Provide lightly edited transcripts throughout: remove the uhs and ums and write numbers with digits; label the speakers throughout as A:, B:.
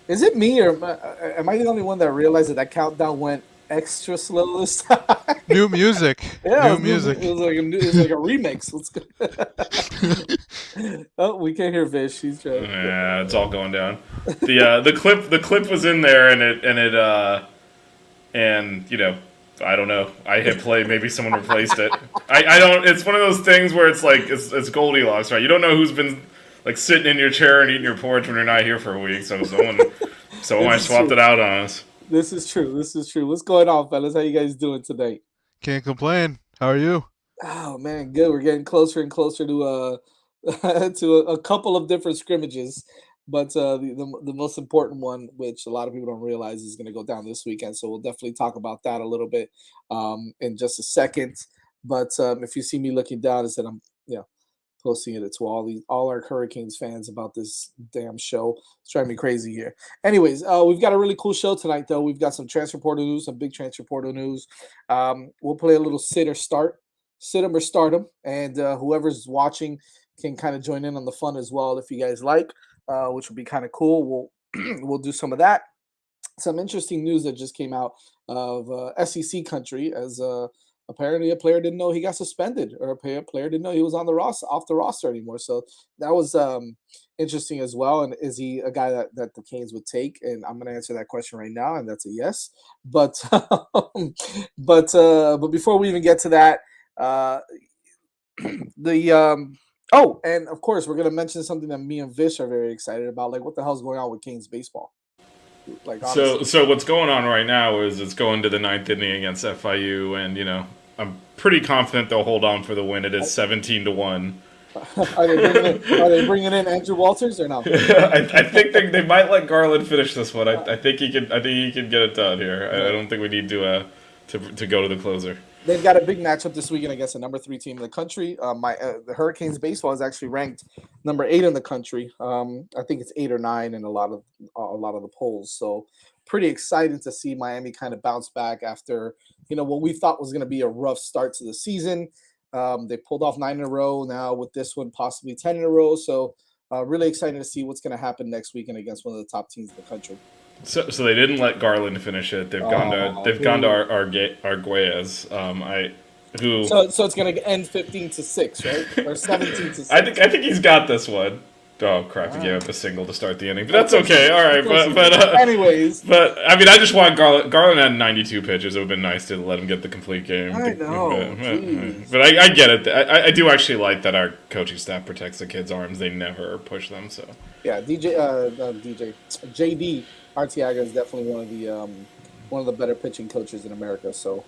A: Is it me or am I the only one that realized that countdown went extra slow this time?
B: New music.
A: Yeah,
B: New
A: it
B: music.
A: was like it was like a remix. Let's go. Oh, we can't hear Vish. She's trying.
C: Yeah, it's all going down. The clip was in there, and I don't know. I hit play. Maybe someone replaced it. I don't. It's one of those things where it's like it's Goldilocks, right? You don't know who's been like sitting in your chair and eating your porridge when you're not here for a week. So someone
A: This
C: might
A: is
C: swapped
A: true.
C: it out on us.
A: This is true. This is true. What's going on, fellas? How you guys doing tonight?
B: Can't complain. How are you?
A: Oh man, good. We're getting closer and closer to to a couple of different scrimmages, but the most important one, which a lot of people don't realize, is going to go down this weekend. So we'll definitely talk about that a little bit in just a second. But if you see me looking down, I said I'm posting it to all our Hurricanes fans about this damn show. It's driving me crazy here. Anyways, we've got a really cool show tonight, though. We've got some transfer portal news, some big transfer portal news. We'll play a little sit 'em or start 'em, and whoever's watching can kind of join in on the fun as well if you guys like, which would be kind of cool. We'll do some of that. Some interesting news that just came out of SEC country as apparently a player didn't know he got suspended, or a player didn't know he was on the roster off the roster anymore. So that was interesting as well. And is he a guy that the Canes would take? And I'm going to answer that question right now, and that's a yes. But but before we even get to that, uh, the oh, and of course we're going to mention something that me and Vish are very excited about. Like, what the hell's going on with Canes baseball? Like,
C: So
A: honestly.
C: so what's going on right now is it's going to the ninth inning against FIU, and I'm pretty confident they'll hold on for the win. It is 17-1.
A: Are they bringing in Andrew Walters or no?
C: I think they might let Garland finish this one. I think he can. I think he can get it done here. I
A: Yeah.
C: don't think we need to go to the closer.
A: They've got a big matchup this weekend against the number three team in the country. My the Hurricanes baseball is actually ranked number eight in the country. I think it's eight or nine in a lot of the polls. So pretty exciting to see Miami kind of bounce back after what we thought was going to be a rough start to the season. They pulled off nine in a row now with this one, possibly 10 in a row. So really excited to see what's going to happen next weekend against one of the top teams in the country.
C: So they didn't let Garland finish it.
A: Oh,
C: They've gone to Arguez. I who
A: so it's going to end 15-6, right? Or 17 to
C: I think
A: 6.
C: I think he's got this one. Oh crap! He gave
A: Wow.
C: up a single to start the inning, but
A: Of
C: that's
A: course he
C: okay.
A: did.
C: All
A: Of
C: right,
A: course he
C: but
A: did. Anyways,
C: I mean, I just want Garland. Garland had 92 pitches. It would have been nice to let him get the complete game.
A: I know. Jeez.
C: But I get it. I do actually like that our coaching staff protects the kids' arms. They never push them. So
A: Yeah, DJ JD Artiaga is definitely one of the better pitching coaches in America. So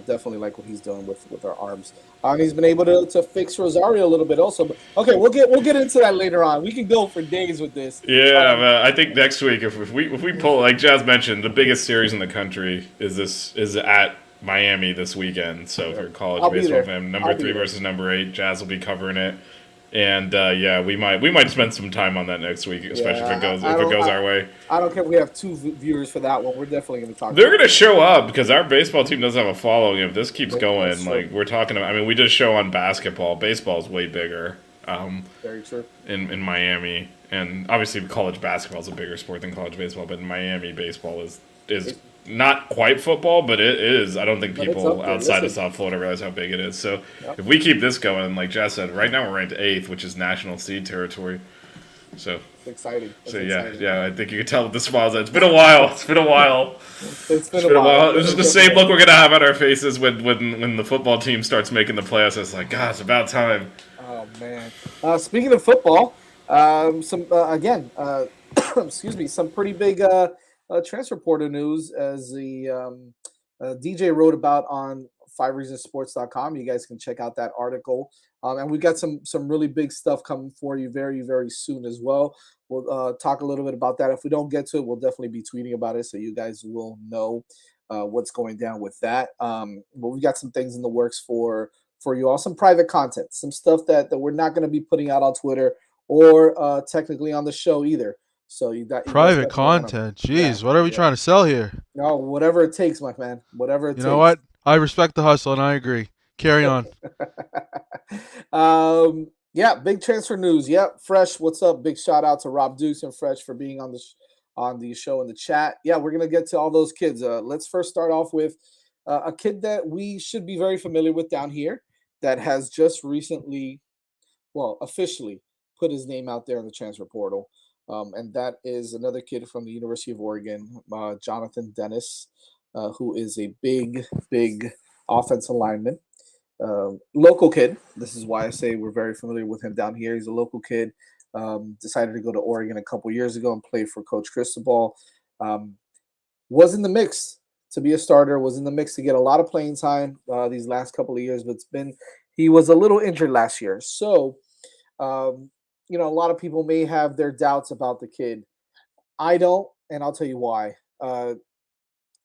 A: definitely like what he's doing with our arms. And he's been able to fix Rosario a little bit also. But okay, we'll get into that later on. We can go for days with this.
C: yeah,
A: Um,
C: but I think next week if we pull, like Jazz mentioned, the biggest series in the country is at Miami this weekend. So
A: yeah,
C: for college
A: I'll be
C: baseball
A: there.
C: fan, number
A: I'll be
C: three
A: there.
C: versus number eight, Jazz will be covering it. And yeah, we might spend some time on that next week, especially if it
A: Yeah,
C: goes
A: I
C: if it
A: don't
C: goes
A: I,
C: our way.
A: I don't care if we have two viewers for that one. We're definitely going to talk
C: They're
A: about
C: gonna show up because our baseball team doesn't have a following. If this keeps
A: it. That's
C: going,
A: true.
C: like we're talking about, I mean, we did a show on basketball. Baseball is way bigger
A: Very true.
C: in Miami, and obviously college basketball is a bigger sport than college baseball. But in Miami, baseball is
A: It-
C: not quite football, but it is. I don't think
A: but it's
C: people
A: up there.
C: outside of
A: Listen.
C: South Florida realize how big it is. So
A: Yep.
C: if we keep this going, like Jess said, right now we're ranked eighth, which is national seed territory. So
A: It's exciting.
C: so
A: It's
C: yeah,
A: exciting.
C: yeah, I think you can tell with the smiles. It's been a while. It's been a while.
A: It's
C: It's
A: been a
C: been a
A: while.
C: while. This is the same look we're gonna have on our faces when the football team starts making the playoffs. It's like, God, it's about time.
A: Oh man. Speaking of football, some again, excuse me, some pretty big transfer portal news as the DJ wrote about on fivereasonsports.com. You guys can check out that article. And we've got some really big stuff coming for you very, very soon as well. We'll talk a little bit about that. If we don't get to it, we'll definitely be tweeting about it so you guys will know what's going down with that. But we've got some things in the works for you all, some private content, some stuff that we're not going to be putting out on Twitter or technically on the show either. So you guys
B: Private
A: definitely want to,
B: content.
A: yeah,
B: Jeez, what are we
A: yeah.
B: trying to sell here?
A: No, whatever it takes, my man, whatever it
B: You know
A: takes.
B: what? I respect the hustle and I agree. Carry on.
A: Yeah, big transfer news. Yep, Fresh. What's up? Big shout out to Rob Dukes and Fresh for being on on the show in the chat. Yeah, we're gonna get to all those kids. Let's first start off with a kid that we should be very familiar with down here that has just recently, well, officially put his name out there in the transfer portal. And that is another kid from the University of Oregon, Jonathan Dennis, who is a big offensive lineman. Local kid. This is why I say we're very familiar with him down here. He's a local kid. Decided to go to Oregon a couple years ago and play for Coach Cristobal. Um, was in the mix to be a starter. Was in the mix to get a lot of playing time these last couple of years, but he was a little injured last year. So um, a lot of people may have their doubts about the kid. I don't, and I'll tell you why.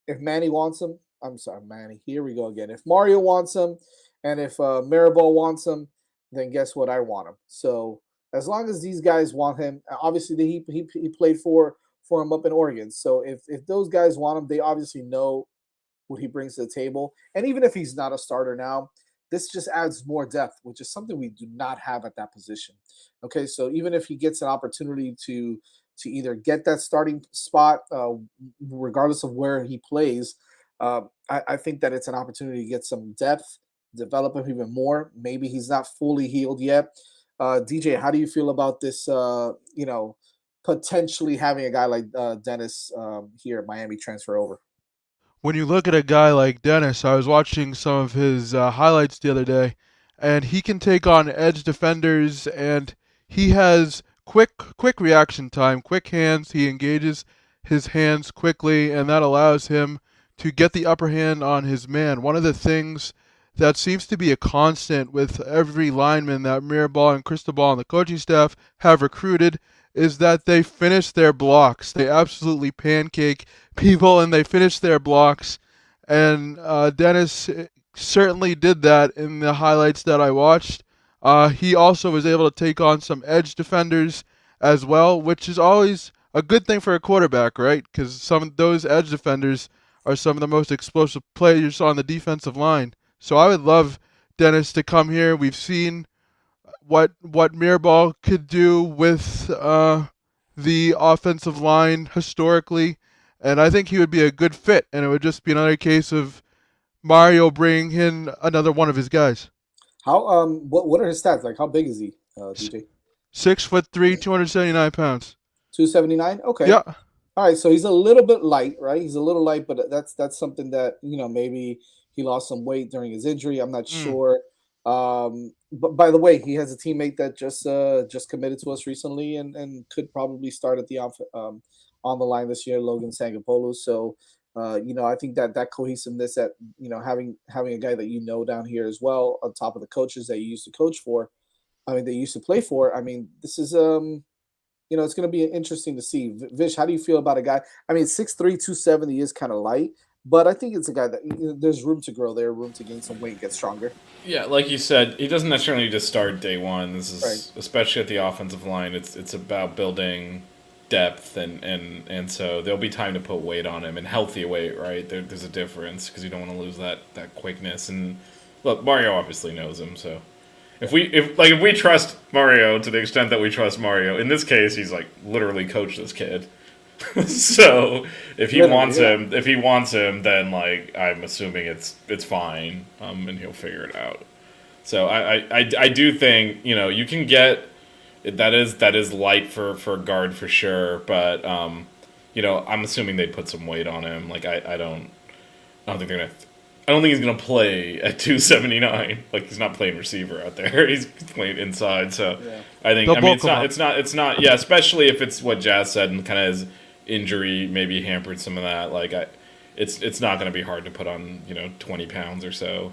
A: If Manny wants him, I'm sorry, Manny. Here we go again. If Mario wants him, and if Maribel wants him, then guess what? I want him. So as long as these guys want him, obviously he played for him up in Oregon. So if those guys want him, they obviously know what he brings to the table. And even if he's not a starter now, this just adds more depth, which is something we do not have at that position. Okay, so even if he gets an opportunity to either get that starting spot, regardless of where he plays, I think that it's an opportunity to get some depth, develop him even more. Maybe he's not fully healed yet. DJ, how do you feel about this? Potentially having a guy like Dennis here at Miami transfer over.
B: When you look at a guy like Dennis, I was watching some of his highlights the other day, and he can take on edge defenders, and he has quick reaction time, quick hands. He engages his hands quickly, and that allows him to get the upper hand on his man. One of the things that seems to be a constant with every lineman that Mirabal and Cristobal and the coaching staff have recruited is that they finish their blocks. They absolutely pancake people and they finish their blocks. And Dennis certainly did that in the highlights that I watched. He also was able to take on some edge defenders as well, which is always a good thing for a quarterback, right? Because some of those edge defenders are some of the most explosive players on the defensive line. So I would love Dennis to come here. We've seen what Mirabal could do with the offensive line historically, and I think he would be a good fit. And it would just be another case of Mario bringing in another one of his guys.
A: How what are his stats? Like how big is he, DJ?
B: 6'3", 279 pounds.
A: 279? Okay.
B: Yeah.
A: All right, so he's a little bit light, right? He's a little light, but that's something that, maybe he lost some weight during his injury. I'm not
B: Mm.
A: sure. But by the way, he has a teammate that just committed to us recently and could probably start at the on the line this year, Logan Sangapolu. So I think that cohesiveness, that having a guy that down here as well, on top of the coaches that you used to coach for, I mean, they used to play for. I mean, this is it's going to be interesting to see. Vish, how do you feel about a guy? I mean, 6'3", 270 is kind of light, but I think it's a guy that there's room to grow there, room to gain some weight, get stronger.
C: Yeah, like you said, he doesn't necessarily need to start day one. This is
A: Right.
C: especially at the offensive line. It's about building depth, and so there'll be time to put weight on him and healthy weight. Right, there's a difference because you don't want to lose that quickness. And look, Mario obviously knows him, so if we trust Mario to the extent that we trust Mario, in this case, he's like literally coached this kid. So if he wants him, then like I'm assuming it's fine, and he'll figure it out. So I do think you can get that is light for guard for sure, but I'm assuming they put some weight on him. Like I don't think they're gonna. I don't think he's gonna play at 279. Like he's not playing receiver out there. He's playing inside. So
A: Yeah.
C: I think
B: They'll
C: I mean
B: bulk him up.
C: it's not yeah. Especially if it's what Jazz said and kind of his injury maybe hampered some of that. Like it's not gonna be hard to put on 20 pounds or so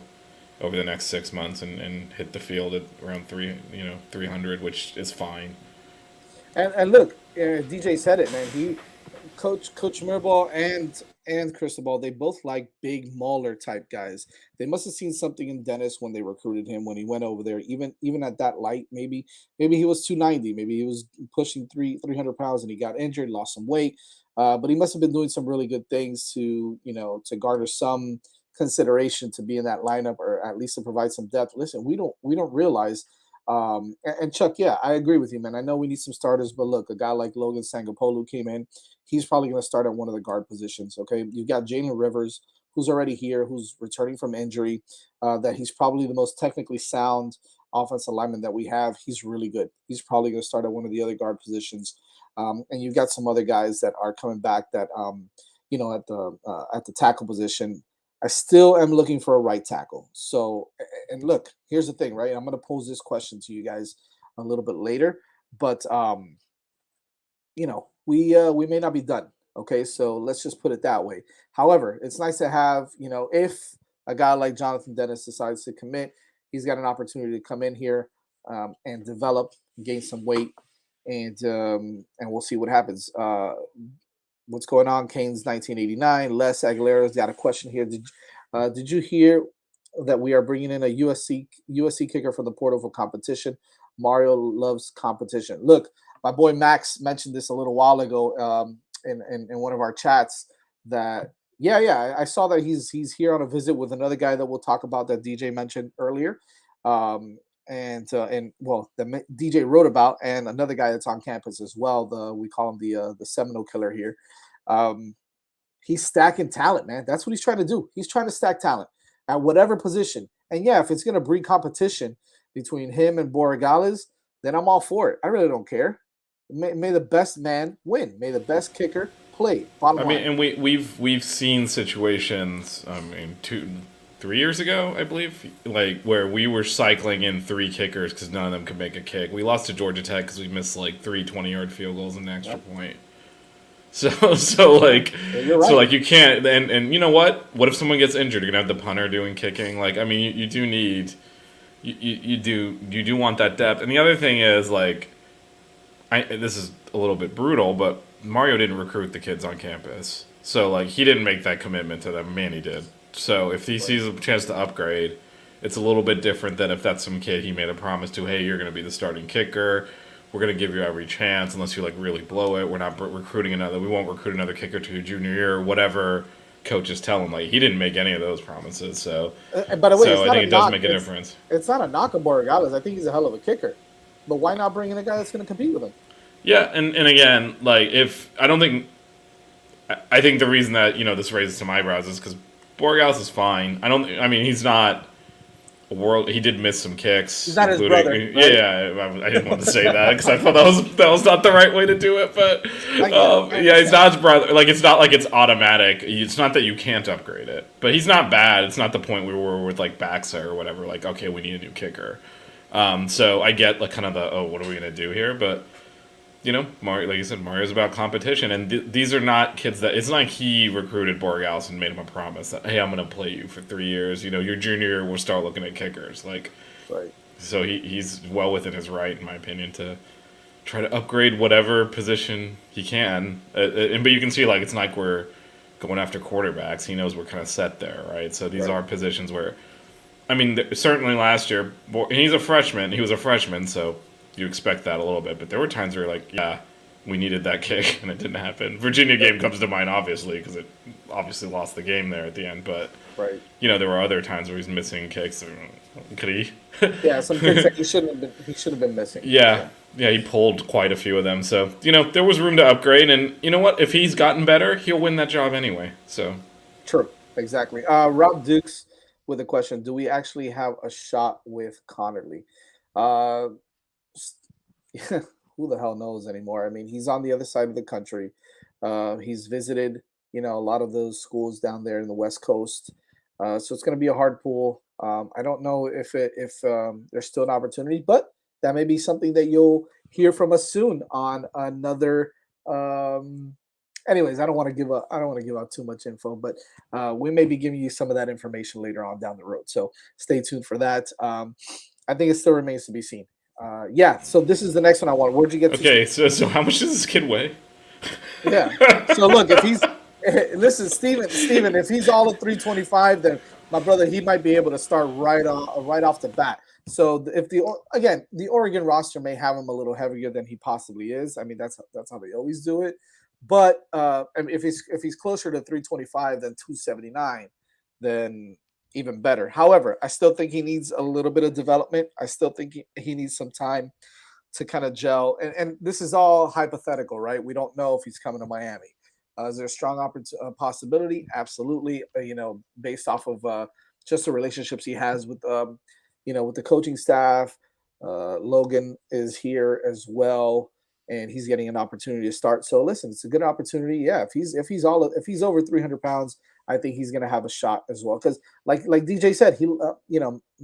C: over the next 6 months and hit the field at around 300, which is fine.
A: And look, DJ said it, man. Coach Mirabal and Cristobal, they both like big mauler type guys. They must have seen something in Dennis when they recruited him when he went over there. Even at that light, maybe he was 290, maybe he was pushing 300 pounds and he got injured, lost some weight. But he must have been doing some really good things to garner some consideration to be in that lineup, or at least to provide some depth. Listen, we don't realize And Chuck, yeah, I agree with you, man. I know we need some starters, but look, a guy like Logan Sangapolu came in. He's probably going to start at one of the guard positions. Okay, you've got Jalen Rivers, who's already here, who's returning from injury. That he's probably the most technically sound offensive lineman that we have. He's really good. He's probably going to start at one of the other guard positions. And you've got some other guys that are coming back that at the tackle position. I still am looking for a right tackle. So, and look, here's the thing, right? I'm going to pose this question to you guys a little bit later, but we may not be done. Okay, so let's just put it that way. However, it's nice to have, if a guy like Jonathan Dennis decides to commit, he's got an opportunity to come in here and develop, gain some weight, and we'll see what happens. What's going on? Kane's 1989. Les Aguilera's got a question here. Did you hear that we are bringing in a USC kicker from the portal for competition? Mario loves competition. Look, my boy Max mentioned this a little while ago in one of our chats. That I saw that he's here on a visit with another guy that we'll talk about that DJ mentioned earlier. The DJ wrote about, and another guy that's on campus as well. We call him the Seminole Killer here. He's stacking talent, man. That's what he's trying to do. He's trying to stack talent at whatever position. And yeah, if it's going to breed competition between him and Borregales, then I'm all for it. I really don't care. May the best man win. May the best kicker play. Bottom line.
C: And we've seen situations. 3 years ago, I believe, like where we were cycling in 3 kickers because none of them could make a kick. We lost to Georgia Tech because we missed like 3 20-yard field goals and an extra point. So like,
A: you're right.
C: So like you can't. And you know what? What if someone gets injured? You're gonna have the punter doing kicking. Like, I mean, you do need. You do want that depth. And the other thing is, like, this is a little bit brutal, but Mario didn't recruit the kids on campus. So, like, he didn't make that commitment to them. Manny did. So if he sees a chance to upgrade, it's a little bit different than if that's some kid he made a promise to, hey, you're going to be the starting kicker. We're going to give you every chance unless you, like, really blow it. We're not recruiting we won't recruit another kicker to your junior year or whatever coaches tell him. Like, he didn't make any of those promises. So,
A: by the way,
C: I think it does make a difference.
A: It's not a knock on Borregales. I think he's a hell of a kicker. But why not bring in a guy that's going to compete with him?
C: Yeah, and again, like, I think the reason that, this raises some eyebrows is because Borregales is fine. He's not a world. He did miss some kicks.
A: He's not his brother. Right?
C: Yeah, I didn't want to say that because I thought that was not the right way to do it. But he's not his brother. Like, it's not like it's automatic. It's not that you can't upgrade it, but he's not bad. It's not the point we were with like Baxa or whatever. Like, okay, we need a new kicker. So I get like kind of what are we gonna do here? But Mario, like you said, Mario's about competition, and these are not kids that. It's not like he recruited Borregales and made him a promise that, hey, I'm going to play you for 3 years. Your junior year, we'll start looking at kickers. Like,
A: right.
C: So he's well within his right, in my opinion, to try to upgrade whatever position he can. But you can see, like, it's not like we're going after quarterbacks. He knows we're kind of set there, right? So these are positions where, certainly last year, and he's a freshman. He was a freshman, so you expect that a little bit, but there were times where like, yeah, we needed that kick and it didn't happen. Virginia game comes to mind, obviously, because it obviously lost the game there at the end. But there were other times where he's missing kicks. Could he?
A: Yeah, some kicks that he should have been missing.
C: Yeah, he pulled quite a few of them. So there was room to upgrade, and you know what? If he's gotten better, he'll win that job anyway. So
A: true, exactly. Rob Dukes with a question: do we actually have a shot with Connerly? Who the hell knows anymore? He's on the other side of the country. He's visited, a lot of those schools down there in the West Coast. So it's going to be a hard pull. I don't know if there's still an opportunity, but that may be something that you'll hear from us soon on another. Anyways, I don't want to give out too much info, but we may be giving you some of that information later on down the road. So stay tuned for that. I think it still remains to be seen. So this is the next one I want. Where'd you get to?
C: Okay, so how much does this kid weigh?
A: Yeah. So look, if he's listen, Steven, if he's all of 325, then my brother, he might be able to start right off the bat. So if the Oregon roster may have him a little heavier than he possibly is. That's how they always do it. But if he's closer to 325 than 279, then even better. However, I still think he needs a little bit of development. I still think he needs some time to kind of gel. And this is all hypothetical, right? We don't know if he's coming to Miami. Is there a strong possibility? Absolutely. Based off of just the relationships he has with, with the coaching staff. Logan is here as well, and he's getting an opportunity to start. So listen, it's a good opportunity. Yeah, if he's over 300 pounds, I think he's going to have a shot as well. Because like DJ said,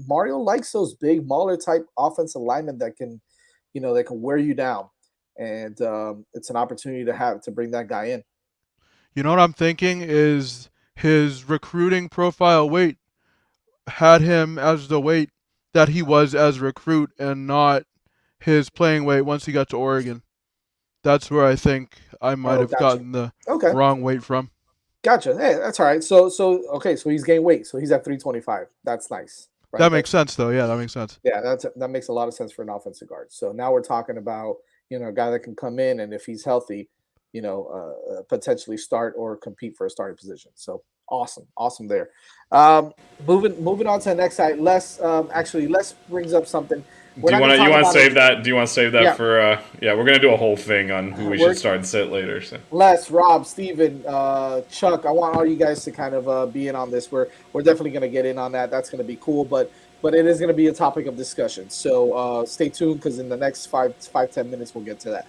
A: Mario likes those big mauler type offensive linemen that can wear you down, and it's an opportunity to bring that guy in.
B: You know what I'm thinking is his recruiting profile weight had him as the weight that he was as a recruit and not his playing weight once he got to Oregon. That's where I think I might
A: Oh,
B: have
A: gotcha.
B: gotten the
A: Okay,
B: wrong weight from.
A: gotcha. Hey, that's all right. So he's gained weight. So he's at 325. That's nice, right?
B: That makes sense, though. Yeah, that makes sense.
A: Yeah, that makes a lot of sense for an offensive guard. So now we're talking about a guy that can come in and if he's healthy, potentially start or compete for a starting position. So awesome there. Moving on to the next side. Les brings up something.
C: Do you want to save that? Do you want to save that
A: Yeah.
C: for? Yeah, we're gonna do a whole thing on who we should start and sit later. So.
A: Les, Rob, Steven, Chuck, I want all you guys to kind of be in on this. We're definitely going to get in on that. That's going to be cool, but it is going to be a topic of discussion. So stay tuned because in the next 5-10 minutes we'll get to that.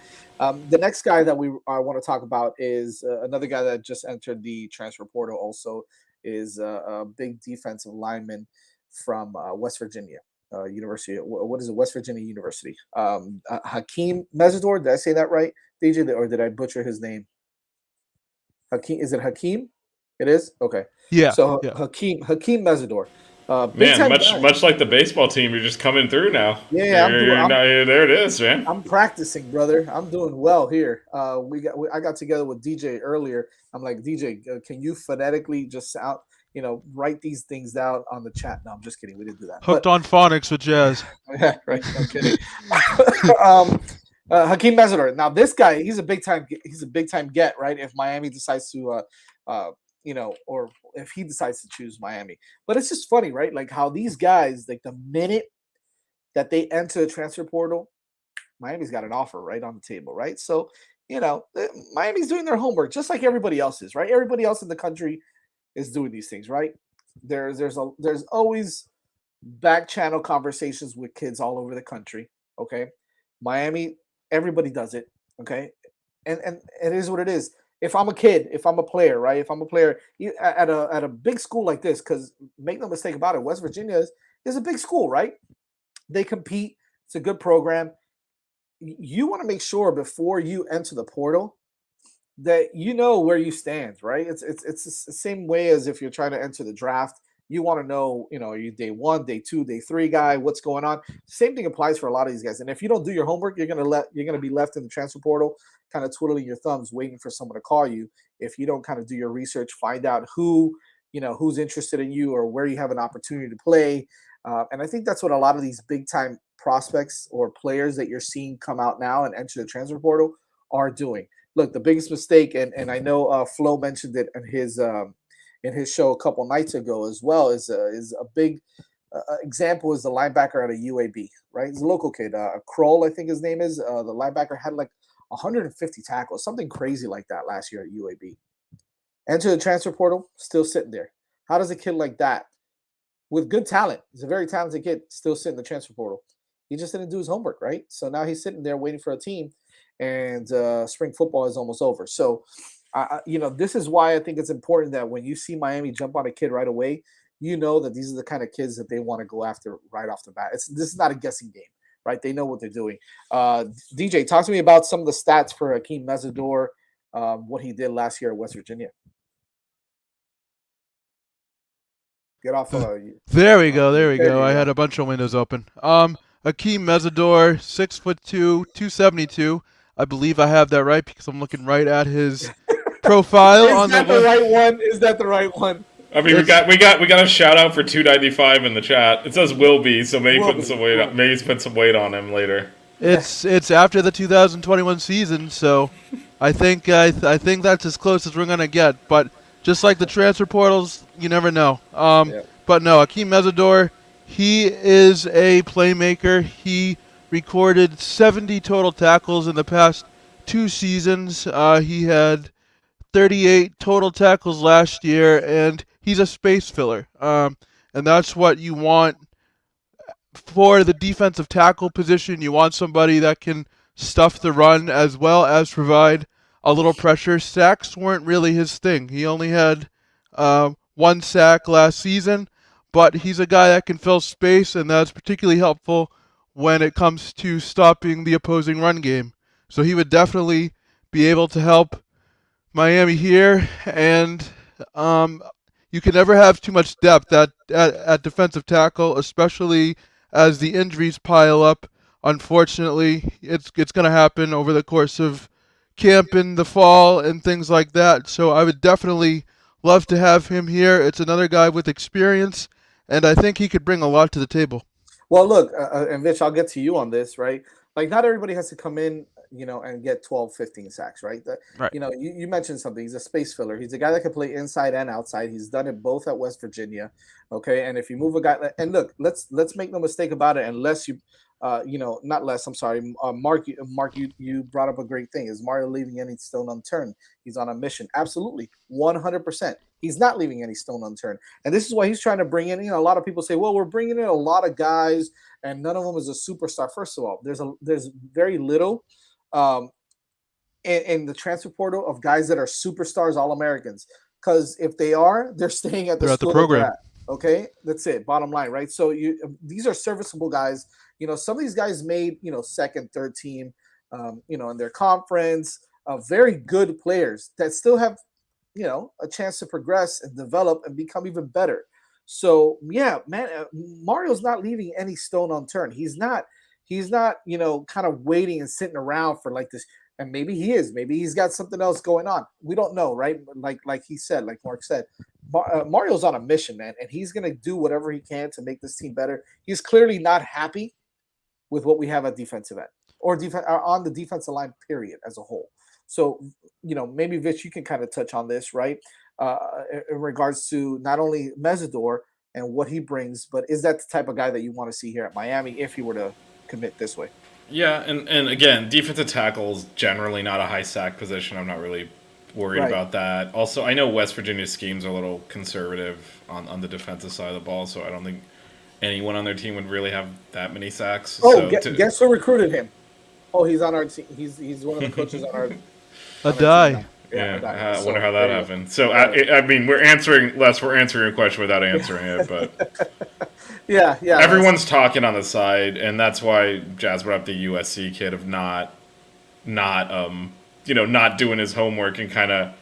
A: The next guy that I want to talk about is another guy that just entered the transfer portal. Also, is a big defensive lineman from West Virginia. University. What is it? West Virginia University. Hakeem Mesidor. Did I say that right, DJ? Or did I butcher his name? Hakeem. Is it Hakeem? It is. Okay.
B: Yeah.
A: So
B: yeah.
A: Hakeem Mesidor.
C: Man, much like the baseball team, you're just coming through now.
A: Yeah,
C: there it is, man.
A: I'm practicing, brother. I'm doing well here. I got together with DJ earlier. I'm like, DJ, can you phonetically just write these things down on the chat? No, I'm just kidding. We didn't do that.
B: Hooked on phonics with Jazz.
A: Yeah, right. I'm kidding. Hakeem Mesidor. Now, this guy, he's a big time get, right? If Miami decides to, or if he decides to choose Miami. But it's just funny, right? Like how these guys, like the minute that they enter the transfer portal, Miami's got an offer right on the table, right? So, Miami's doing their homework just like everybody else is, right? Everybody else in the country is doing these things, right? There's always back channel conversations with kids all over the country. Okay, Miami, everybody does it. Okay, and it is what it is. If I'm a kid, if I'm a player, right? If I'm a player at a big school like this, because make no mistake about it, West Virginia is a big school, right? They compete. It's a good program. You want to make sure before you enter the portal that you know where you stand, right? It's the same way as if you're trying to enter the draft. You want to know, are you day 1, day 2, day 3 guy? What's going on? Same thing applies for a lot of these guys. And if you don't do your homework, you're gonna be left in the transfer portal, kind of twiddling your thumbs, waiting for someone to call you. If you don't kind of do your research, find out who's interested in you or where you have an opportunity to play. And I think that's what a lot of these big time prospects or players that you're seeing come out now and enter the transfer portal are doing. Look, the biggest mistake, and I know Flo mentioned it in his show a couple nights ago as well, is a big example is the linebacker out of UAB, right? He's a local kid, Kroll, I think his name is. The linebacker had like 150 tackles, something crazy like that last year at UAB. Enter the transfer portal, still sitting there. How does a kid like that, with good talent, he's a very talented kid, still sit in the transfer portal? He just didn't do his homework, right? So now he's sitting there waiting for a team, and spring football is almost over. So, this is why I think it's important that when you see Miami jump on a kid right away, you know that these are the kind of kids that they want to go after right off the bat. This is not a guessing game, right? They know what they're doing. DJ, talk to me about some of the stats for Hakeem Mesidor, what he did last year at West Virginia. Get off.
B: There we go. I had a bunch of windows open. Hakeem Mesidor, 6'2", 272. I believe I have that right because I'm looking right at his profile.
A: Is that the right one? Is that the right one?
C: I mean, we got a shout out for 295 in the chat. It says will be, so maybe putting some weight on. Maybe he's put some weight on him later.
B: It's after the 2021 season, so I think that's as close as we're gonna get. But just like the transfer portals, you never know. But no, Akeem Mesidor, he is a playmaker. He recorded 70 total tackles in the past 2 seasons. He had 38 total tackles last year, and he's a space filler. And that's what you want for the defensive tackle position. You want somebody that can stuff the run as well as provide a little pressure. Sacks weren't really his thing. He only had 1 sack last season, but he's a guy that can fill space, and that's particularly helpful when it comes to stopping the opposing run game. So he would definitely be able to help Miami here, and you can never have too much depth at defensive tackle, especially as the injuries pile up. Unfortunately, it's going to happen over the course of camp in the fall and things like that. So I would definitely love to have him here. It's another guy with experience, and I think he could bring a lot to the table.
A: Well, look, and Mitch, I'll get to you on this, right? Like, not everybody has to come in, and get 12, 15 sacks, right?
B: Right.
A: You mentioned something. He's a space filler. He's a guy that can play inside and outside. He's done it both at West Virginia, okay? And if you move a guy, and look, let's make no mistake about it, unless you, not less, I'm sorry, Mark, you brought up a great thing. Is Mario leaving any stone unturned? He's on a mission. Absolutely, 100%. He's not leaving any stone unturned. And this is why he's trying to bring in, a lot of people say, well, we're bringing in a lot of guys and none of them is a superstar. First of all, there's very little in the transfer portal of guys that are superstars, All-Americans. Because if they are, they're staying at the school
B: program.
A: they're at. Okay, that's it. Bottom line, right? So these are serviceable guys. Some of these guys made second, third team, in their conference. Very good players that still have a chance to progress and develop and become even better. So yeah, man, Mario's not leaving any stone unturned. He's not, kind of waiting and sitting around for like this. And maybe he is. Maybe he's got something else going on. We don't know, right? Like he said, like Mark said, Mario's on a mission, man, and he's gonna do whatever he can to make this team better. He's clearly not happy with what we have at defensive end or on the defensive line, period, as a whole. So, maybe Vitch, you can kind of touch on this, right? In regards to not only Mesidor and what he brings, but is that the type of guy that you want to see here at Miami if he were to commit this way?
C: Yeah, and again, defensive tackle is generally not a high sack position. I'm not really worried about that. Also, I know West Virginia's schemes are a little conservative on the defensive side of the ball, so I don't think anyone on their team would really have that many sacks.
A: Oh, guess who recruited him? Oh, he's on our team. He's one of the coaches on our.
B: Adai.
C: Yeah, I wonder how that happened. So I mean, we're answering a question without answering it, but
A: yeah.
C: Everyone's talking on the side, and that's why Jazz brought up the USC kid of not doing his homework and kind of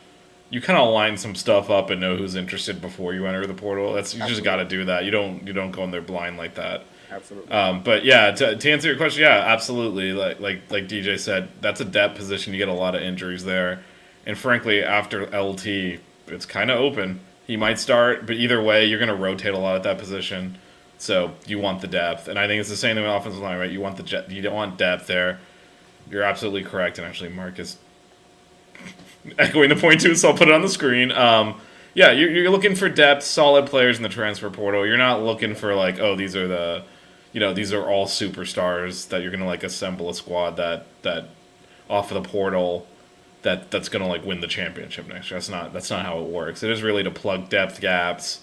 C: line some stuff up and know who's interested before you enter the portal. You just got to do that. You don't go in there blind like that.
A: Absolutely.
C: But yeah, to answer your question, yeah, absolutely. Like DJ said, that's a depth position. You get a lot of injuries there. And frankly, after LT, it's kind of open. He might start, but either way, you're going to rotate a lot at that position. So you want the depth. And I think it's the same thing with offensive line, right? You don't want depth there. You're absolutely correct. And actually, Mark is echoing the point too, so I'll put it on the screen. Yeah, you're looking for depth, solid players in the transfer portal. You're not looking for these are these are all superstars that you're going to assemble a squad that off of the portal that's going to win the championship next year. That's not how it works. It is really to plug depth gaps,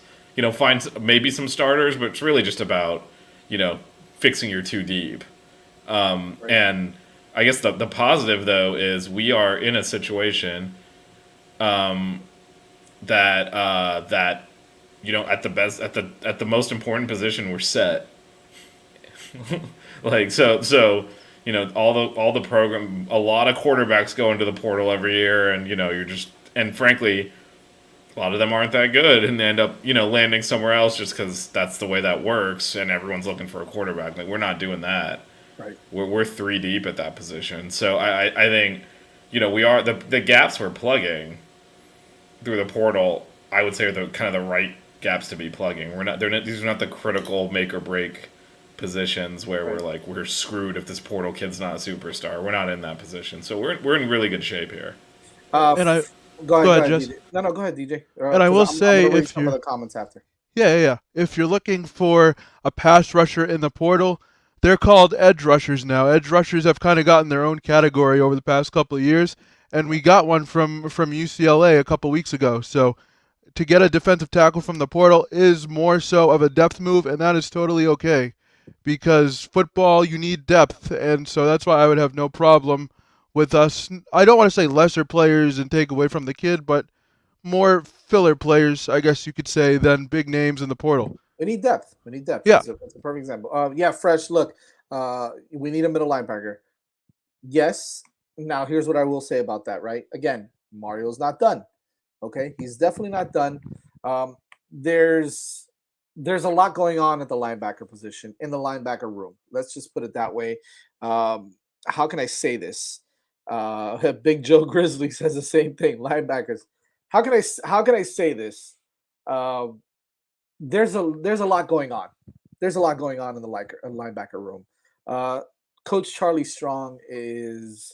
C: find maybe some starters, but it's really just about fixing your too deep. Right. And I guess the positive though is we are in a situation that at the most important position we're set. All the program, a lot of quarterbacks go into the portal every year, and frankly, a lot of them aren't that good, and they end up landing somewhere else just because that's the way that works, and everyone's looking for a quarterback. We're not doing that.
A: Right.
C: We're 3 deep at that position, so I think we are the gaps we're plugging through the portal. I would say are the kind of the right gaps to be plugging. These are not the critical make or break positions where we're screwed if this portal kid's not a superstar. We're not in that position, so we're in really good shape here.
A: Go ahead,
B: DJ.
A: No, go ahead, DJ.
B: And I will say,
A: if some of the comments after.
B: Yeah. If you're looking for a pass rusher in the portal, they're called edge rushers now. Edge rushers have kind of gotten their own category over the past couple of years, and we got one from UCLA a couple weeks ago. So to get a defensive tackle from the portal is more so of a depth move, and that is totally okay. Because football, you need depth, and so that's why I would have no problem with us. I don't want to say lesser players and take away from the kid, but more filler players, I guess you could say, than big names in the portal.
A: We need depth. We need depth.
B: Yeah,
A: That's a perfect example. Yeah, Fresh. Look, we need a middle linebacker. Yes. Now, here's what I will say about that. Right. Again, Mario's not done. Okay, he's definitely not done. Um, there's there's a lot going on at the linebacker position in the linebacker room. Let's just put it that way. How can I say this? Big Joe Grizzly says the same thing. Linebackers. How can I say this? Um, there's a lot going on. There's a lot going on in the linebacker room. Uh, Coach Charlie Strong is,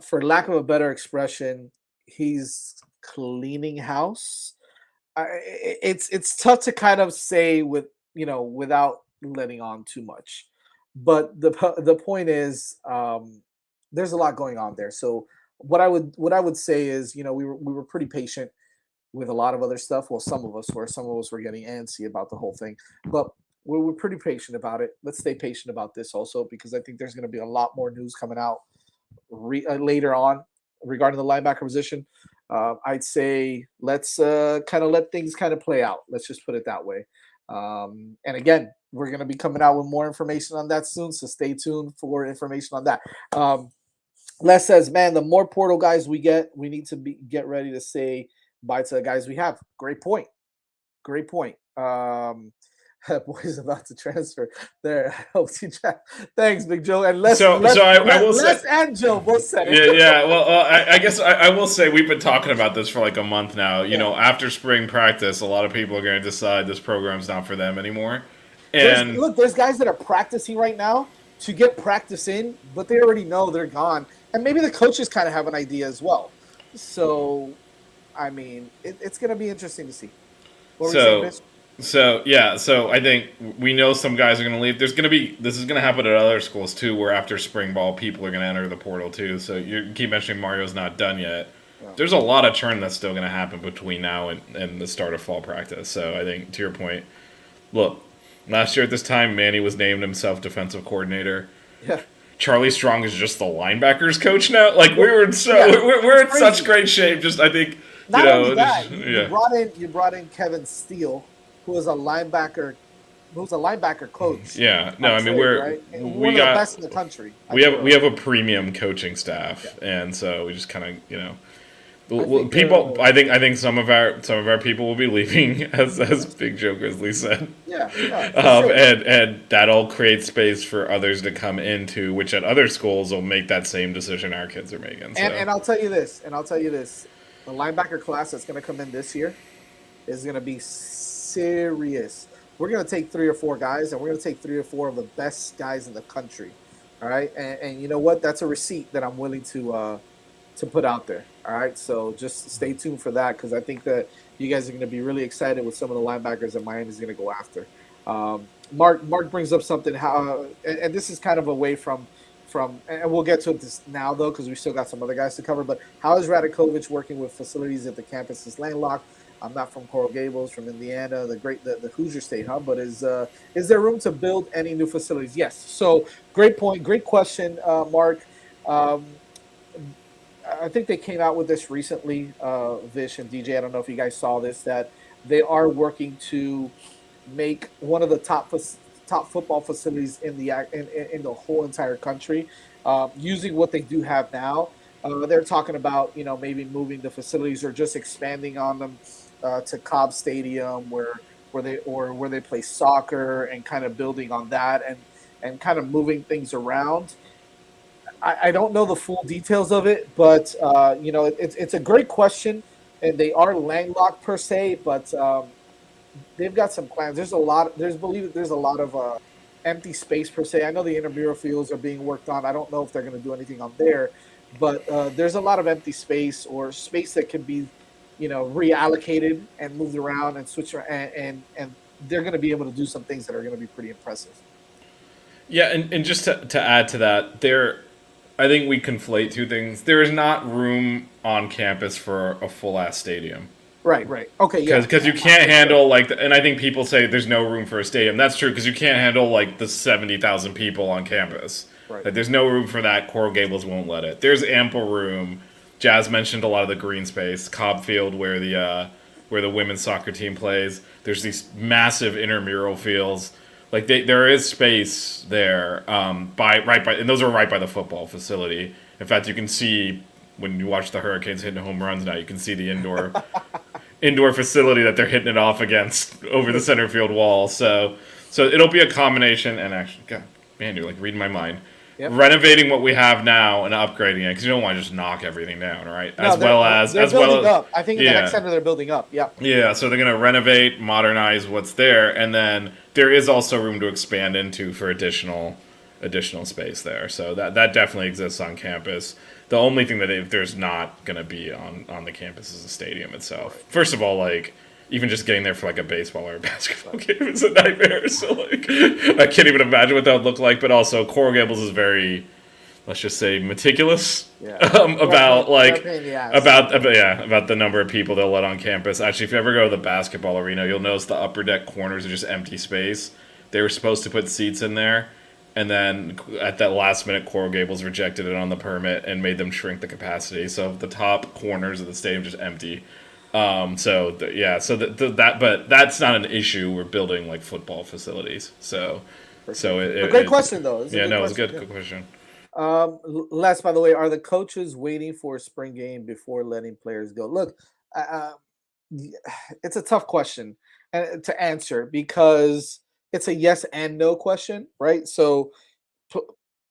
A: for lack of a better expression, he's cleaning house. It's tough to kind of say with without letting on too much, but the point is, there's a lot going on there. So what I would say is, we were pretty patient with a lot of other stuff. Well, some of us were getting antsy about the whole thing, but we were pretty patient about it. Let's stay patient about this also, because I think there's going to be a lot more news coming out later on regarding the linebacker position. I'd say let's kind of let things kind of play out. Let's just put it that way. And again, we're going to be coming out with more information on that soon, so stay tuned for information on that. Les says, "Man, the more portal guys we get, we need to get ready to say bye to the guys we have." Great point. Great point. Boy's about to transfer there. Thanks, Big Joe. And
C: I will say,
A: Les and Joe both said
C: yeah,
A: it.
C: yeah. Well, I guess I will say we've been talking about this for like a month now.
A: Yeah.
C: After spring practice, a lot of people are going to decide this program's not for them anymore.
A: There's
C: And
A: look, there's guys that are practicing right now to get practice in, but they already know they're gone. And maybe the coaches kind of have an idea as well. So, I mean, it's going to be interesting to see. What were you saying,
C: so
A: Mitch?
C: so I think we know some guys are going to leave. This is going to happen at other schools too, where after spring ball, people are going to enter the portal too. So you keep mentioning Mario's not done yet.
A: Yeah.
C: There's a lot of churn that's still going to happen between now and the start of fall practice. So I think, to your point, look, last year at this time, Manny was named himself defensive coordinator.
A: Yeah.
C: Charlie Strong is just the linebackers coach now. Like we're in
A: It's
C: such
A: crazy.
C: great shape. Just I think
A: Not only that,
C: yeah.
A: you brought in Kevin Steele, who was a linebacker coach.
C: Yeah, no, I mean
A: Trade,
C: we're
A: right? And
C: we
A: one of the
C: got
A: best in the country.
C: we have a premium coaching staff, and so we just kind of
A: think
C: people. I think some of our people will be leaving, as Big Joe Grizzly said.
A: Yeah, for sure.
C: And that'll create space for others to come into, which at other schools will make that same decision our kids are making. So.
A: And I'll tell you this, the linebacker class that's going to come in this year is going to be serious. We're going to take 3 or 4 guys, and we're going to take 3 or 4 of the best guys in the country. All right, and you know what? That's a receipt that I'm willing to put out there. All right, so just stay tuned for that, because I think that you guys are going to be really excited with some of the linebackers that Miami's going to go after. Mark brings up something, and this is kind of away from, and we'll get to this now though, because we still got some other guys to cover. But how is Radakovich working with facilities at the campus is landlocked? I'm not from Coral Gables, from Indiana, the Hoosier State, huh? But is there room to build any new facilities? Yes. So great point, great question, Mark. Um, I think they came out with this recently, Vish and DJ. I don't know if you guys saw this, that they are working to make one of the top football facilities in the whole entire country, using what they do have now. They're talking about maybe moving the facilities or just expanding on them to Cobb Stadium, where they play soccer, and kind of building on that, and kind of moving things around. I don't know the full details of it, but it's a great question, and they are landlocked per se, but they've got some plans. There's a lot of empty space per se. I know the intramural fields are being worked on. I don't know if they're going to do anything on there, but there's a lot of empty space, or space that can be reallocated and moved around and switched around, and they're going to be able to do some things that are going to be pretty impressive.
C: Yeah, and just to add to that, I think we conflate two things. There is not room on campus for a full ass stadium.
A: Right, right. Okay, yeah.
C: Because you can't handle and I think people say there's no room for a stadium. That's true because you can't handle like the 70,000 people on campus.
A: Right.
C: Like there's no room for that. Coral Gables won't let it. There's ample room. Jazz mentioned a lot of the green space, Cobb Field where the women's soccer team plays. There's these massive intramural fields. Like there is space there, and those are right by the football facility. In fact, you can see when you watch the Hurricanes hitting home runs now, you can see the indoor facility that they're hitting it off against over the center field wall. So it'll be a combination. And actually, God, man, you're like reading my mind.
A: Yep.
C: Renovating what we have now and upgrading it because you don't want to just knock everything down, right?
A: They're building up. I think in the next center they're building up. Yeah.
C: Yeah. So they're going to renovate, modernize what's there, and then there is also room to expand into for additional space there. So that definitely exists on campus. The only thing that there's not going to be on the campus is the stadium itself. First of all, like even just getting there for like a baseball or a basketball game is a nightmare. So like I can't even imagine what that would look like. But also Coral Gables is very, let's just say, meticulous about the number of people they'll let on campus. Actually, if you ever go to the basketball arena, you'll notice the upper deck corners are just empty space. They were supposed to put seats in there. And then at that last minute, Coral Gables rejected it on the permit and made them shrink the capacity. So the top corners of the stadium just empty. But that's not an issue. We're building like football facilities.
A: Great question though.
C: It's a good question.
A: Les, by the way, are the coaches waiting for a spring game before letting players go? Look, it's a tough question to answer because it's a yes and no question, right? So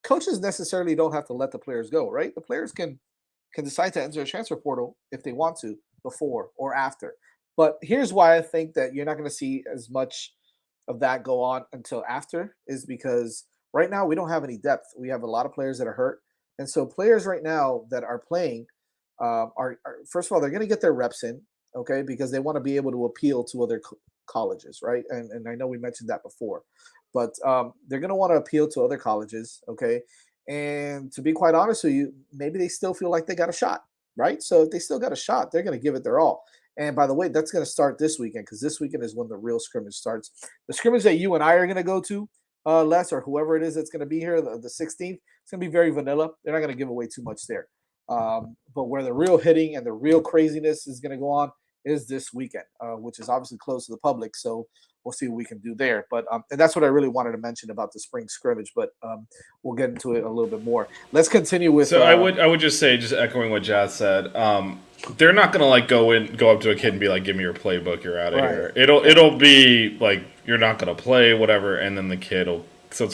A: coaches necessarily don't have to let the players go, right? The players can decide to enter a transfer portal if they want to before or after. But here's why I think that you're not going to see as much of that go on until after is because right now we don't have any depth. We have a lot of players that are hurt. And so players right now that are playing are first of all, they're going to get their reps in, okay, because they want to be able to appeal to other colleges, right? And I know we mentioned that before, but they're going to want to appeal to other colleges, okay? And to be quite honest with you, maybe they still feel like they got a shot, right? So if they still got a shot, they're going to give it their all. And by the way, that's going to start this weekend because this weekend is when the real scrimmage starts. The scrimmage that you and I are going to go to, Les, or whoever it is that's going to be here, the 16th, it's going to be very vanilla. They're not going to give away too much there. But where the real hitting and the real craziness is going to go on is this weekend, which is obviously closed to the public. So we'll see what we can do there. But and that's what I really wanted to mention about the spring scrimmage. But we'll get into it a little bit more. Let's continue with.
C: So I would just say, just echoing what Jazz said, they're not gonna like go up to a kid and be like, "Give me your playbook, you're out of here." It'll be like you're not gonna play, whatever, and then the kid will. So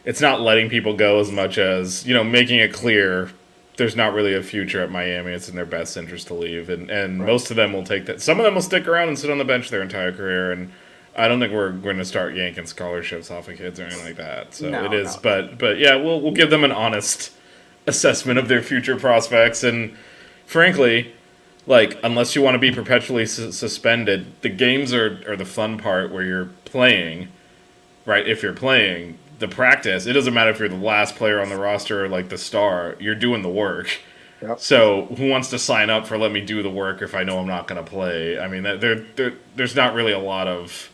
C: it's not letting people go as much as making it clear. There's not really a future at Miami. It's in their best interest to leave, and most of them will take that. Some of them will stick around and sit on the bench their entire career, and I don't think we're going to start yanking scholarships off of kids or anything like that. So it is, but yeah, we'll give them an honest assessment of their future prospects, and frankly, like unless you want to be perpetually suspended, the games are the fun part where you're playing, right? If you're playing. The practice, it doesn't matter if you're the last player on the roster or like the star, you're doing the work.
A: Yep.
C: So who wants to sign up for let me do the work if I know I'm not going to play? I mean, there's not really a lot of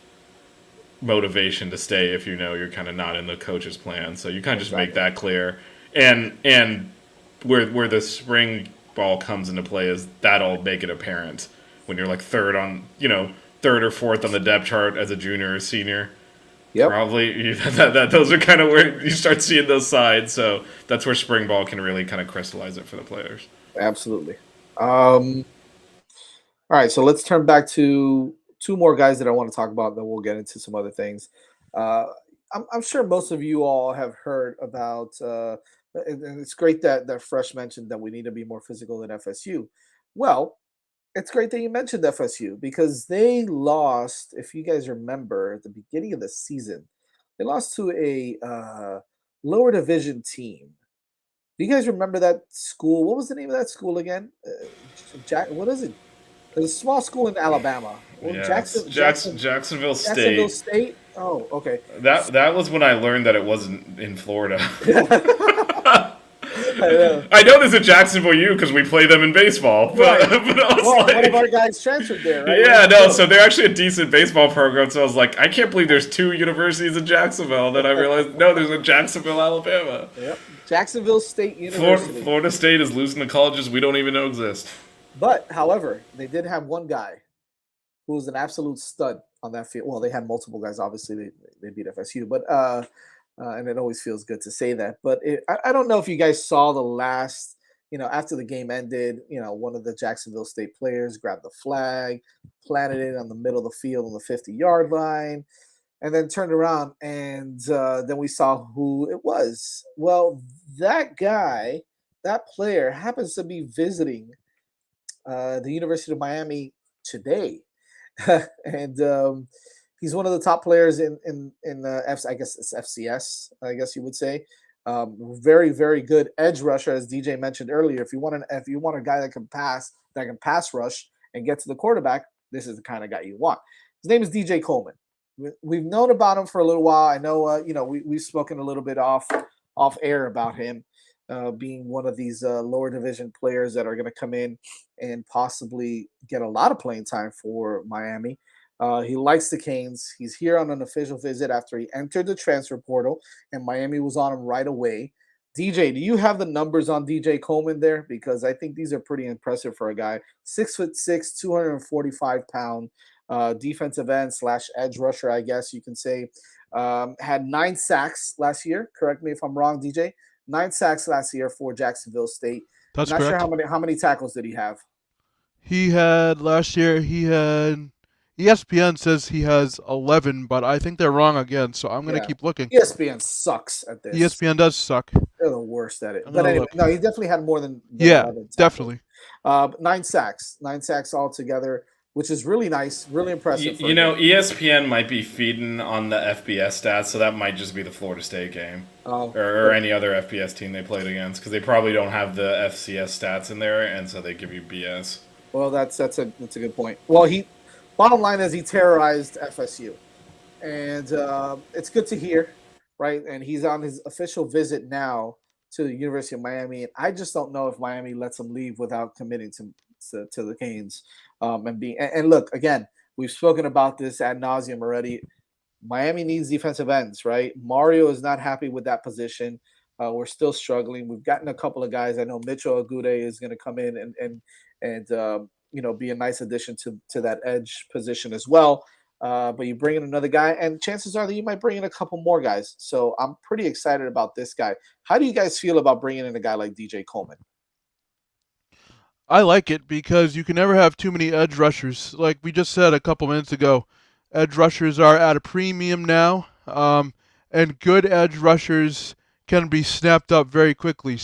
C: motivation to stay if you know you're kind of not in the coach's plan. So you kind of just make that clear. And where the spring ball comes into play is that'll make it apparent when you're like third or fourth on the depth chart as a junior or senior.
A: Yep.
C: Probably those are kind of where you start seeing those sides. So that's where spring ball can really kind of crystallize it for the players.
A: Absolutely. All right, so let's turn back to two more guys that I want to talk about, then we'll get into some other things. I'm sure most of you all have heard about, and it's great that Fresh mentioned that we need to be more physical than FSU. Well, it's great that you mentioned FSU because they lost, if you guys remember, at the beginning of the season, they lost to a lower division team Do you guys remember that school? What was the name of that school again? Jack. What is it? There's a small school in Alabama. Well,
C: Yeah, it's Jacksonville
A: Jacksonville
C: State.
A: State. Oh, okay.
C: That was when I learned that it wasn't in Florida.
A: I know.
C: I know there's a Jacksonville U because we play them in baseball, but,
A: Right.
C: but I was
A: Well, one of
C: like,
A: our guys transferred there, right?
C: yeah, no. So they're actually a decent baseball program. So I was like, I can't believe there's two universities in Jacksonville. Then I realized, no, there's a Jacksonville, Alabama.
A: Yep. Jacksonville State University.
C: Florida State is losing to colleges we don't even know exist.
A: But, however, they did have one guy who was an absolute stud on that field. Well, they had multiple guys. Obviously, they beat FSU, but and it always feels good to say that. But I don't know if you guys saw the last, after the game ended, one of the Jacksonville State players grabbed the flag, planted it on the middle of the field on the 50-yard line, and then turned around, and then we saw who it was. Well, that guy, that player, happens to be visiting the University of Miami today, and he's one of the top players in I guess it's FCS. I guess you would say. Very very good edge rusher, as DJ mentioned earlier. If you want a guy that can pass rush and get to the quarterback, this is the kind of guy you want. His name is DJ Coleman. We've known about him for a little while. I know we've spoken a little bit off air about him. Being one of these lower division players that are going to come in and possibly get a lot of playing time for Miami. He likes the Canes. He's here on an official visit after he entered the transfer portal, and Miami was on him right away. DJ, do you have the numbers on DJ Coleman there? Because I think these are pretty impressive for a guy. 6'6", 245-pound defensive end / edge rusher, I guess you can say. Had 9 sacks last year. Correct me if I'm wrong, DJ. 9 sacks last year for Jacksonville State.
B: That's
A: Not
B: correct.
A: sure how many tackles did he have.
B: He had last year. He had. ESPN says he has 11, but I think they're wrong again. So I'm gonna
A: Yeah.
B: keep looking.
A: ESPN sucks at this.
B: ESPN does suck.
A: They're the worst at it.
B: I'm
A: But
B: gonna
A: anyway,
B: look.
A: no, he definitely had more than
B: Yeah,
A: 11 tackles.
B: definitely.
A: 9 sacks altogether, which is really nice, really impressive.
C: You know, ESPN might be feeding on the FBS stats, so that might just be the Florida State game or any other FBS team they played against, because they probably don't have the FCS stats in there, and so they give you BS.
A: Well, that's a good point. Well, bottom line is he terrorized FSU, and it's good to hear, right? And he's on his official visit now to the University of Miami, and I just don't know if Miami lets him leave without committing to the Canes. And look, again, we've spoken about this ad nauseum already. Miami needs defensive ends, right? Mario is not happy with that position. We're still struggling. We've gotten a couple of guys. I know Mitchell Agude is going to come in and be a nice addition to that edge position as well. But you bring in another guy, and chances are that you might bring in a couple more guys. So I'm pretty excited about this guy. How do you guys feel about bringing in a guy like DJ Coleman?
B: I like it because you can never have too many edge rushers. Like we just said a couple minutes ago, edge rushers are at a premium now, and good edge rushers can be snatched up very quickly.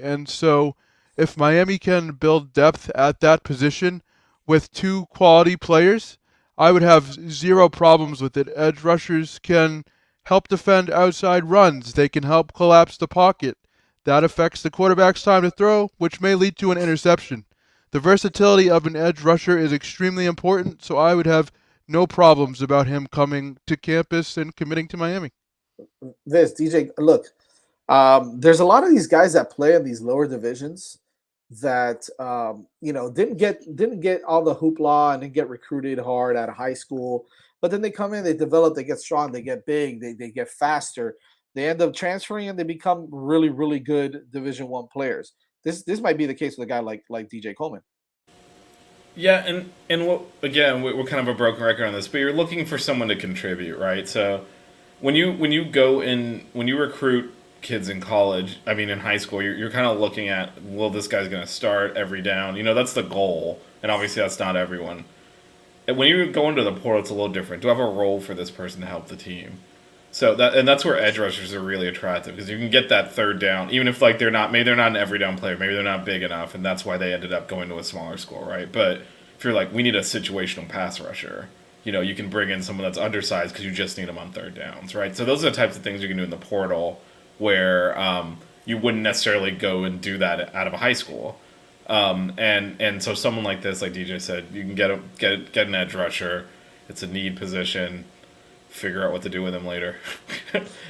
B: And so, if Miami can build depth at that position with 2 quality players, I would have zero problems with it. Edge rushers can help defend outside runs. They can help collapse the pocket. That affects the quarterback's time to throw, which may lead to an interception. The versatility of an edge rusher is extremely important, so I would have no problems about him coming to campus and committing to Miami.
A: DJ, look, there's a lot of these guys that play in these lower divisions that didn't get all the hoopla and didn't get recruited hard out of high school, but then they come in, they develop, they get strong, they get big, they get faster. They end up transferring and they become really, really good Division I players. This might be the case with a guy like DJ Coleman.
C: Yeah, and what, again, we're kind of a broken record on this, but you're looking for someone to contribute, right? So when you recruit kids in college, I mean in high school, you're kind of looking at, well, this guy's going to start every down. You know, that's the goal, and obviously that's not everyone. And when you go into the portal, it's a little different. Do I have a role for this person to help the team? So that's where edge rushers are really attractive, because you can get that third down, even if they're not an every down player, maybe they're not big enough, and that's why they ended up going to a smaller school, right? But if you're like, we need a situational pass rusher, you can bring in someone that's undersized because you just need them on third downs, right? So those are the types of things you can do in the portal where you wouldn't necessarily go and do that out of a high school. And so someone like this, like DJ said, you can get an edge rusher. It's a need position. Figure out what to do with him later.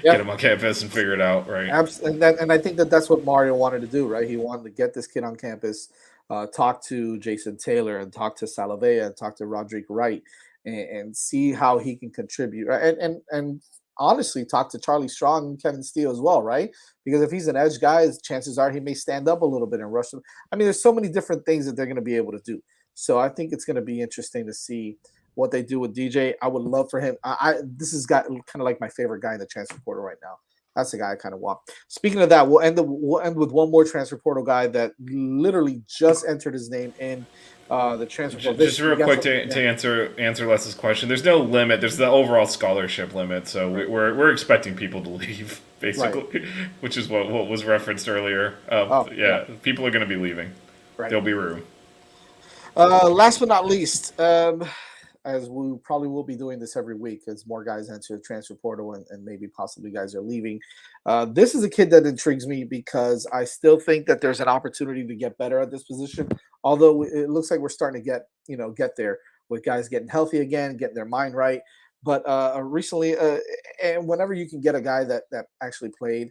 C: Get him on campus and figure it out, right?
A: And I think that's what Mario wanted to do, right? He wanted to get this kid on campus, talk to Jason Taylor and talk to Salavea and talk to Roderick Wright and see how he can contribute. Right? And honestly, talk to Charlie Strong and Kevin Steele as well, right? Because if he's an edge guy, chances are he may stand up a little bit and rush them. I mean, there's so many different things that they're going to be able to do. So I think it's going to be interesting to see what they do with DJ. I would love for him. This has got kind of like my favorite guy in the transfer portal right now. That's the guy I kind of want. Speaking of that, we'll end with one more transfer portal guy that literally just entered his name in the transfer portal.
C: Just real quick to answer Les's question. There's no limit. There's the overall scholarship limit. So we're expecting people to leave basically, right. Which is what was referenced earlier. People are going to be leaving. Right. There'll be room.
A: Last but not least. As we probably will be doing this every week as more guys enter the transfer portal and maybe possibly guys are leaving. This is a kid that intrigues me because I still think that there's an opportunity to get better at this position. Although it looks like we're starting to get there with guys getting healthy again, getting their mind right. But recently, and whenever you can get a guy that actually played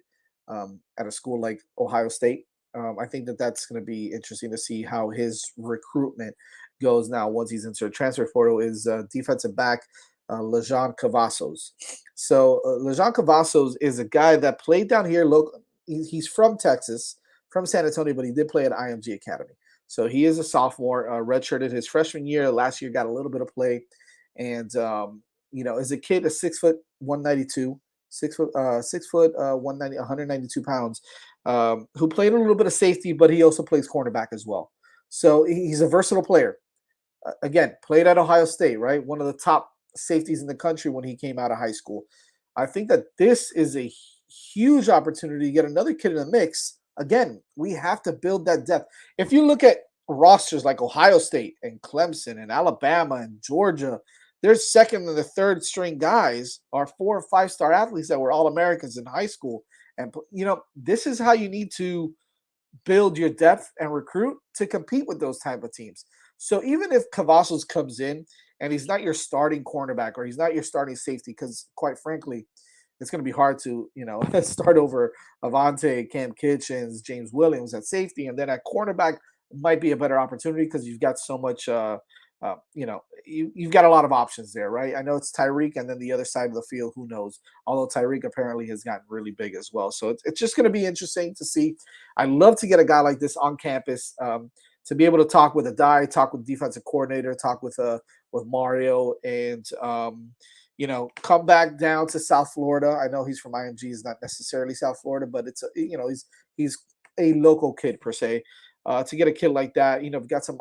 A: at a school like Ohio State, I think that's going to be interesting to see how his recruitment goes now once he's into a transfer portal is defensive back Lejean Cavazos. So Lejean Cavazos is a guy that played down here. He's from Texas, from San Antonio, but he did play at IMG Academy. So he is a sophomore, redshirted his freshman year. Last year got a little bit of play. And, as a kid, 6 foot 192, 192 pounds, who played a little bit of safety, but he also plays cornerback as well. So he's a versatile player. Again, played at Ohio State, right? One of the top safeties in the country when he came out of high school. I think that this is a huge opportunity to get another kid in the mix. Again, we have to build that depth. If you look at rosters like Ohio State and Clemson and Alabama and Georgia, their second and the third string guys are 4 or 5 star athletes that were All-Americans in high school. And, this is how you need to build your depth and recruit to compete with those type of teams. So even if Cavazos comes in and he's not your starting cornerback or he's not your starting safety, because quite frankly, it's going to be hard to, start over Avante, Cam Kitchens, James Williams at safety. And then at cornerback might be a better opportunity because you've got so much, you've got a lot of options there, right? I know it's Tyreek and then the other side of the field, who knows? Although Tyreek apparently has gotten really big as well. So it's just going to be interesting to see. I love to get a guy like this on campus, to be able to talk with Adai, talk with defensive coordinator, talk with Mario, and come back down to South Florida. I know he's from IMG, is not necessarily South Florida, but it's he's a local kid per se. To get a kid like that, we've got some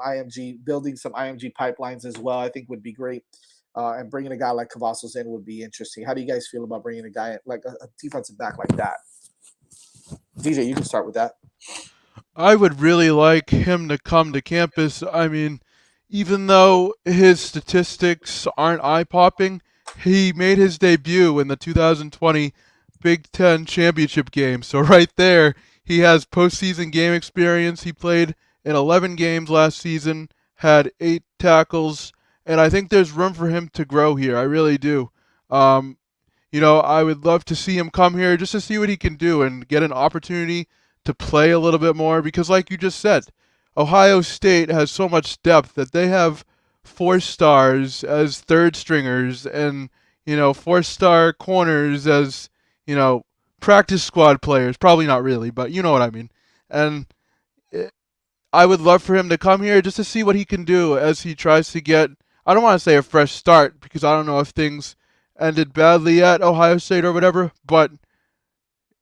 A: building some IMG pipelines as well, I think would be great. And bringing a guy like Cavazos in would be interesting. How do you guys feel about bringing a guy like a defensive back like that? DJ, you can start with that.
B: I would really like him to come to campus. I mean, even though his statistics aren't eye-popping, he made his debut in the 2020 Big Ten Championship game. So right there, he has postseason game experience. He played in 11 games last season, had 8 tackles, and I think there's room for him to grow here. I really do. I would love to see him come here just to see what he can do and get an opportunity to play a little bit more because, like you just said, Ohio State has so much depth that they have 4 stars as third stringers and, 4-star corners as, practice squad players. Probably not really, but you know what I mean. And I would love for him to come here just to see what he can do as he tries to get, I don't want to say a fresh start because I don't know if things ended badly at Ohio State or whatever, but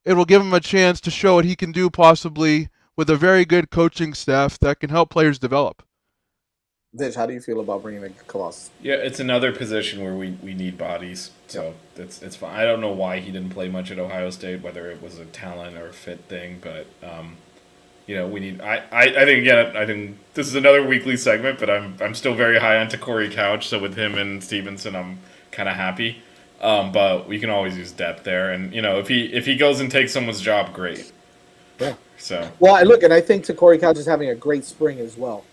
B: it will give him a chance to show what he can do possibly with a very good coaching staff that can help players develop.
A: Vish, how do you feel about bringing in Cavazos?
C: Yeah, it's another position where we need bodies, so it's fine. I don't know why he didn't play much at Ohio State, whether it was a talent or a fit thing, but we need. I think again, I think this is another weekly segment, but I'm still very high on Corey Couch, so with him and Stevenson, I'm kind of happy. But we can always use depth there, and if he goes and takes someone's job, great. So
A: Well, look, and I think Corey Couch is having a great spring as well.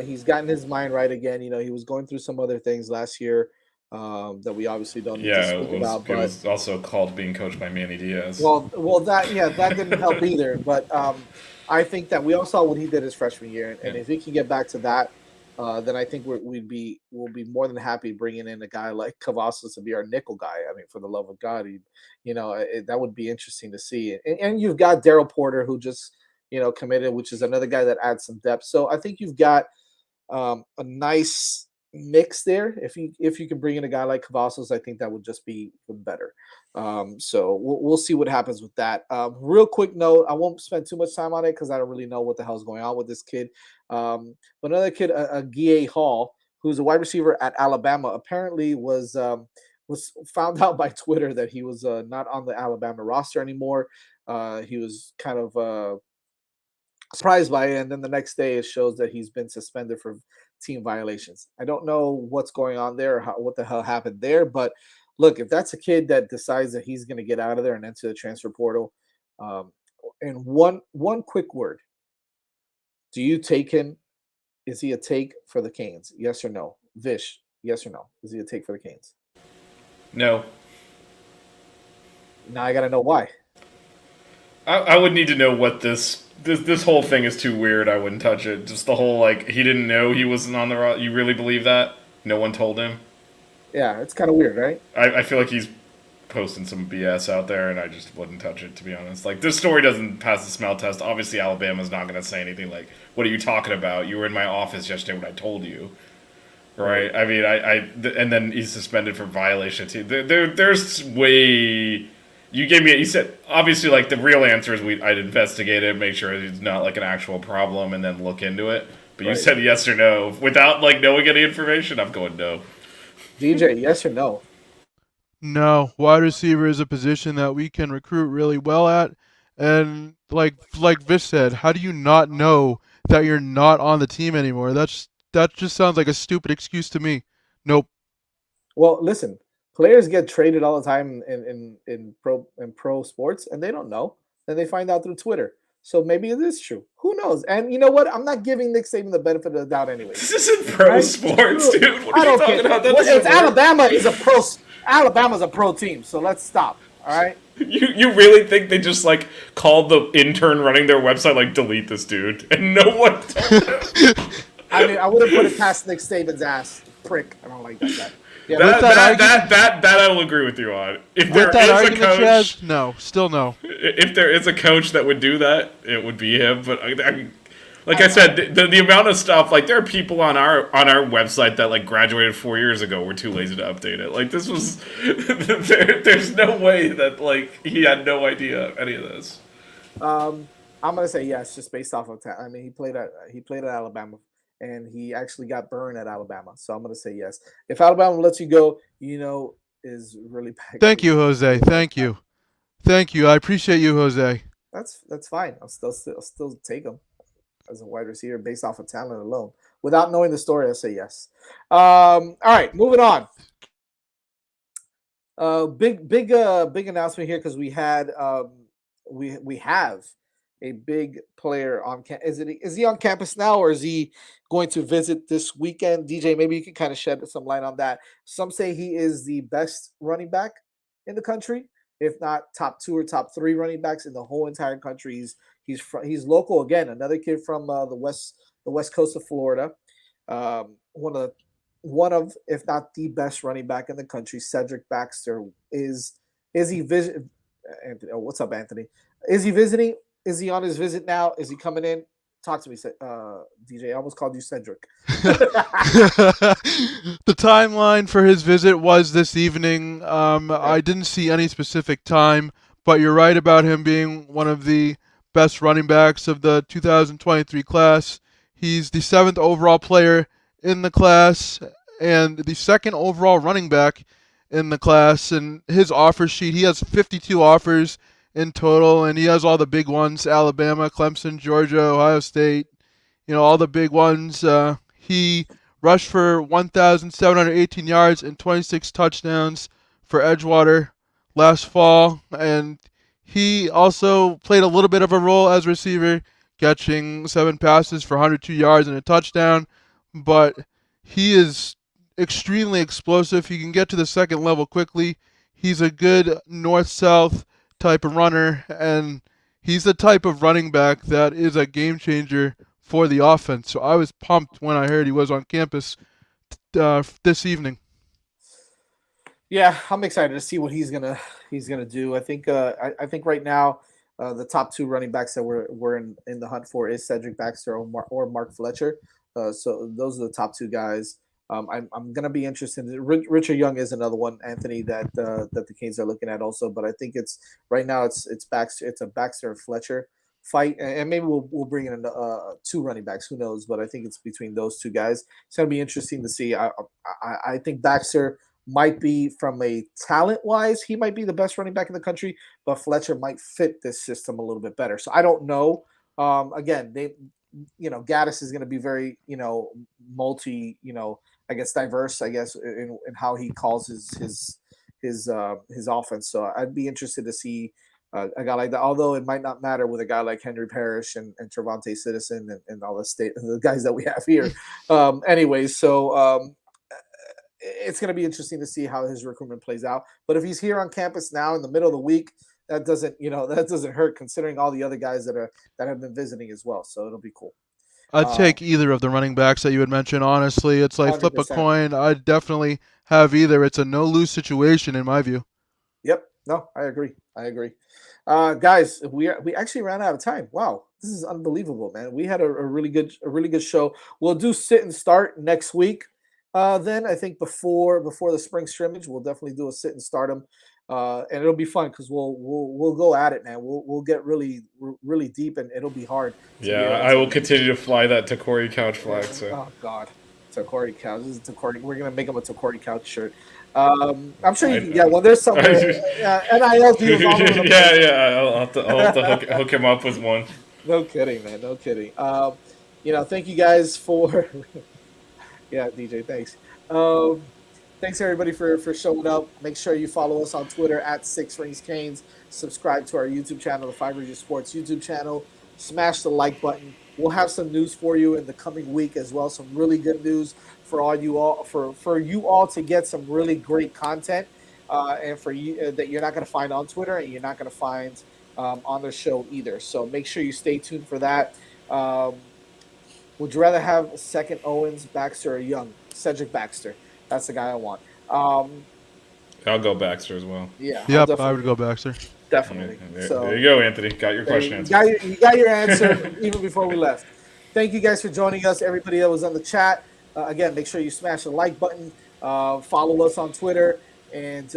A: He's gotten his mind right again. He was going through some other things last year that we obviously don't need to
C: yeah,
A: speak about.
C: it
A: But
C: was also called being coached by Manny Diaz.
A: that didn't help either. But I think that we all saw what he did his freshman year, and
C: Yeah.
A: if he can get back to that, then I think we'll be more than happy bringing in a guy like Cavazos to be our nickel guy. I mean, for the love of God, that would be interesting to see. And you've got Daryl Porter, who just committed, which is another guy that adds some depth. So I think you've got a nice mix there. If you can bring in a guy like Cavazos, I think that would just be better. So we'll see what happens with that. Real quick note, I won't spend too much time on it because I don't really know what the hell's going on with this kid. But another kid, Gia Hall, who's a wide receiver at Alabama, apparently was found out by Twitter that he was not on the Alabama roster anymore. He was kind of surprised by it, and then the next day it shows that he's been suspended for team violations. I don't know what's going on there, or what the hell happened there, but look, if that's a kid that decides that he's going to get out of there and enter the transfer portal, and one quick word, do you take him? Is he a take for the Canes? Yes or no? Vish, yes or no? Is he a take for the Canes?
C: No,
A: Now I got to know why.
C: I would need to know what this whole thing is too weird. I wouldn't touch it. Just the whole he didn't know he wasn't on the roster. You really believe that? No one told him.
A: Yeah, it's kind of weird, right?
C: I feel like he's posting some BS out there, and I just wouldn't touch it, to be honest. This story doesn't pass the smell test. Obviously, Alabama's not going to say anything like, "What are you talking about? You were in my office yesterday when I told you." Right? I mean, and then he's suspended for violation too. There's way. You said obviously the real answer is I'd investigate it, make sure it's not an actual problem, and then look into it. But you said yes or no without knowing any information. I'm going no.
A: DJ, yes or no?
B: No, wide receiver is a position that we can recruit really well at, and like Vish said, how do you not know that you're not on the team anymore? That just sounds like a stupid excuse to me. Nope.
A: Well, listen, players get traded all the time in pro sports, and they don't know. Then they find out through Twitter. So maybe it is true. Who knows? And you know what? I'm not giving Nick Saban the benefit of the doubt anyway.
C: This isn't pro sports, dude. What are you talking about?
A: It's Alabama is a pro. Alabama's a pro team. So let's stop. All right.
C: You really think they just called the intern running their website delete this dude and no one told them?
A: I mean, I wouldn't put it past Nick Saban's ass, prick. I don't like that guy. Yeah,
C: that I will agree with you on. If there is a coach,
B: Chaz, no, still no.
C: If there is a coach that would do that, it would be him. But I said, the amount of stuff there are people on our website that graduated 4 years ago. We're too lazy to update it. This was there's no way that he had no idea of any of this.
A: I'm gonna say yes, just based off of I mean, he played at Alabama. And he actually got burned at Alabama. So I'm going to say yes. If Alabama lets you go, is really bad.
B: Thank you, Jose. Thank you. I appreciate you, Jose.
A: That's fine. I'll still take him as a wide receiver based off of talent alone. Without knowing the story, I'll say yes. All right, moving on. Big announcement here because we had we have a big player on campus. Is he on campus now, or is he going to visit this weekend? DJ, maybe you can kind of shed some light on that. Some say he is the best running back in the country, if not top 2 or top 3 running backs in the whole entire country. He's local again, another kid from the west coast of Florida. One of if not the best running back in the country. Cedric Baxter is he visit? Anthony, oh, what's up, Anthony? Is he visiting? Is he on his visit now? Is he coming in? Talk to me, DJ. I almost called you Cedric.
B: The timeline for his visit was this evening. I didn't see any specific time, but you're right about him being one of the best running backs of the 2023 class. He's the 7th overall player in the class and the 2nd overall running back in the class. And his offer sheet, he has 52 offers in total, and he has all the big ones: Alabama, Clemson, Georgia, Ohio State, all the big ones. He rushed for 1,718 yards and 26 touchdowns for Edgewater last fall, and He also played a little bit of a role as receiver, catching 7 passes for 102 yards and a touchdown, but he is extremely explosive. He can get to the second level quickly. He's a good north-south type of runner, and he's the type of running back that is a game changer for the offense. So I was pumped when I heard he was on campus this evening.
A: Yeah, I'm excited to see what he's gonna do. I think I think right now the top two running backs that we're in the hunt for is Cedric Baxter or Mark Fletcher. So those are the top two guys. I'm gonna be interested. Richard Young is another one, Anthony, that the Canes are looking at also. But I think it's right now it's Baxter. It's a Baxter and Fletcher fight, and maybe we'll bring in two running backs. Who knows? But I think it's between those two guys. It's gonna be interesting to see. I think Baxter might be, from a talent wise, he might be the best running back in the country, but Fletcher might fit this system a little bit better. So I don't know. Again, Gaddis is going to be very, multi, I guess diverse, I guess, in how he calls his offense. So I'd be interested to see a guy like that. Although it might not matter with a guy like Henry Parrish and Trevante Citizen and all the guys that we have here. Anyways, so. It's going to be interesting to see how his recruitment plays out. But if he's here on campus now in the middle of the week, that doesn't hurt, considering all the other guys that have been visiting as well. So it'll be cool.
B: I'd take either of the running backs that you had mentioned. Honestly, it's like
A: 100%.
B: Flip a coin. I'd definitely have either. It's a no-lose situation in my view.
A: Yep. No, I agree. Guys, we actually ran out of time. Wow, this is unbelievable, man. We had a really good show. We'll do sit and start next week. Then I think before the spring scrimmage, we'll definitely do a sit and start them, and it'll be fun because we'll go at it, man. We'll get really deep, and it'll be hard.
C: Yeah, I will continue to fly that Tacori couch flag. So.
A: Oh God, Tacori couch. This is Tacori. We're gonna make him a Tacori couch shirt. I'm sure you can get one. There's some NIL deals all over the place.
C: Yeah. I'll have to hook him up with one.
A: No kidding, man. No kidding. Thank you guys for. Yeah, DJ, thanks. Thanks everybody for showing up. Make sure you follow us on Twitter at 6 Rings Canes. Subscribe to our YouTube channel, the 5 Rings Sports YouTube channel. Smash the like button. We'll have some news for you in the coming week as well. Some really good news for you all to get some really great content, and for you that you're not going to find on Twitter and you're not going to find on the show either. So make sure you stay tuned for that. Would you rather have second Owens, Baxter, or Young? Cedric Baxter. That's the guy I want.
C: I'll go Baxter as well.
A: Yeah.
B: Yep, I would go Baxter.
A: Definitely.
C: There you go, Anthony. Got your question
A: answered. You got your answer even before we left. Thank you guys for joining us. Everybody that was on the chat. Again, make sure you smash the like button. Follow us on Twitter. And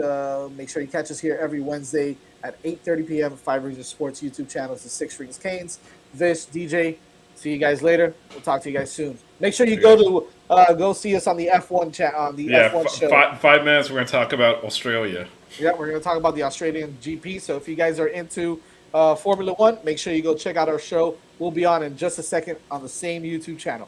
A: make sure you catch us here every Wednesday at 8:30 p.m. 5 Rings Sports YouTube channel. It's the 6 Rings Canes. Vish, DJ. See you guys later. We'll talk to you guys soon. Make sure you go see us on the F1 chat on the F1 show.
C: 5 minutes. We're going to talk about Australia.
A: Yeah, we're going to talk about the Australian GP. So if you guys are into Formula One, make sure you go check out our show. We'll be on in just a second on the same YouTube channel.